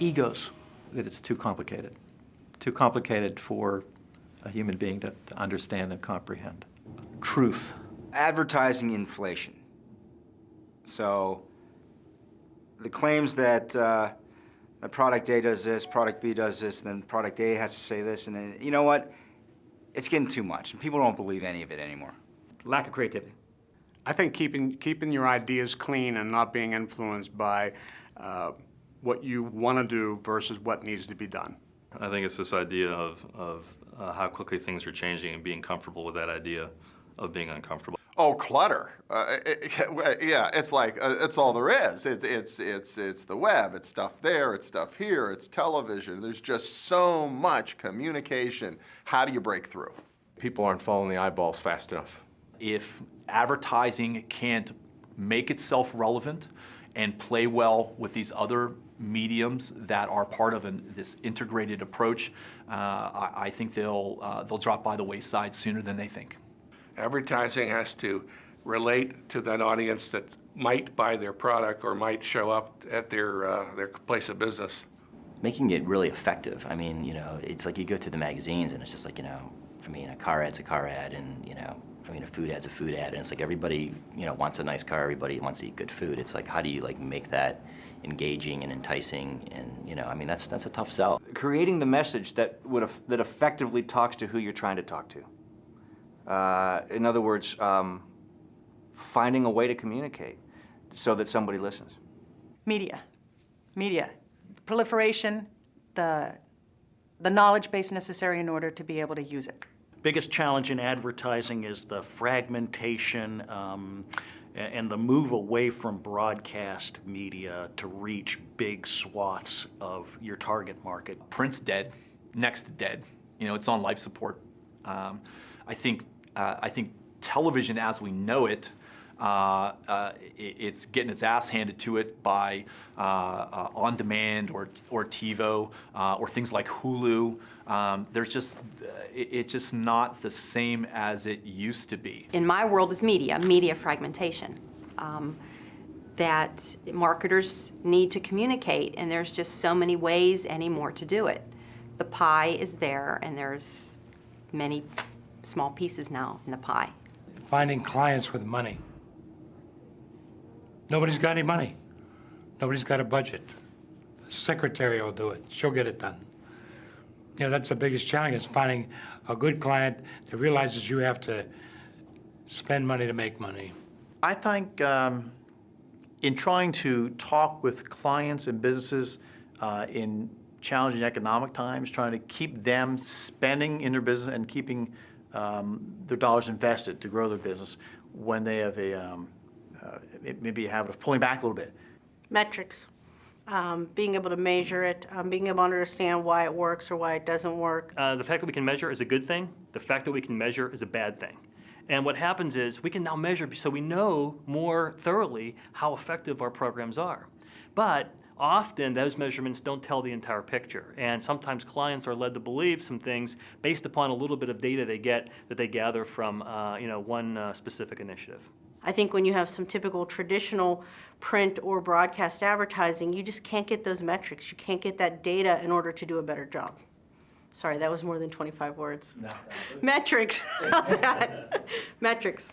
Egos. That it's too complicated. Too complicated for a human being to understand and comprehend. Truth. Advertising inflation. So the claims that product A does this, product B does this, then product A has to say this, and then, you know what? It's getting too much, and people don't believe any of it anymore. Lack of creativity. I think keeping your ideas clean and not being influenced by what you want to do versus what needs to be done. I think it's this idea of how quickly things are changing and being comfortable with that idea of being uncomfortable. Oh, clutter. Yeah, it's like, it's all there is. It's the web, it's stuff there, it's stuff here, it's television. There's just so much communication. How do you break through? People aren't following the eyeballs fast enough. If advertising can't make itself relevant and play well with these other mediums that are part of this integrated approach, I think they'll drop by the wayside sooner than they think. Advertising has to relate to that audience that might buy their product or might show up at their place of business. Making it really effective. I mean, you know, it's like you go through the magazines and it's just like, you know, I mean, a car ad's a car ad, and, you know, I mean, a food ad's a food ad, and it's like everybody, you know, wants a nice car, everybody wants to eat good food. It's like, how do you, like, make that engaging and enticing? And, you know, I mean, that's a tough sell. Creating the message that effectively talks to who you're trying to talk to. In other words, finding a way to communicate so that somebody listens. Media. Proliferation, the knowledge base necessary in order to be able to use it. Biggest challenge in advertising is the fragmentation and the move away from broadcast media to reach big swaths of your target market. Print's dead, next dead. You know, it's on life support. I think television as we know it, it's getting its ass handed to it by on demand or TiVo or things like Hulu. It's just not the same as it used to be. In my world is media fragmentation. That marketers need to communicate, and there's just so many ways anymore to do it. The pie is there, and there's many small pieces now in the pie. Finding clients with money. Nobody's got any money. Nobody's got a budget. The secretary will do it. She'll get it done. You know, that's the biggest challenge, is finding a good client that realizes you have to spend money to make money. I think in trying to talk with clients and businesses in challenging economic times, trying to keep them spending in their business and keeping their dollars invested to grow their business when they have maybe a habit of pulling back a little bit. Metrics, being able to measure it, being able to understand why it works or why it doesn't work. The fact that we can measure is a good thing. The fact that we can measure is a bad thing. And what happens is we can now measure so we know more thoroughly how effective our programs are. But often those measurements don't tell the entire picture, and sometimes clients are led to believe some things based upon a little bit of data they gather from one specific initiative. I think when you have some typical traditional print or broadcast advertising, you just can't get those metrics. You can't get that data in order to do a better job. Sorry, that was more than 25 words. No. Metrics. How's that? Metrics.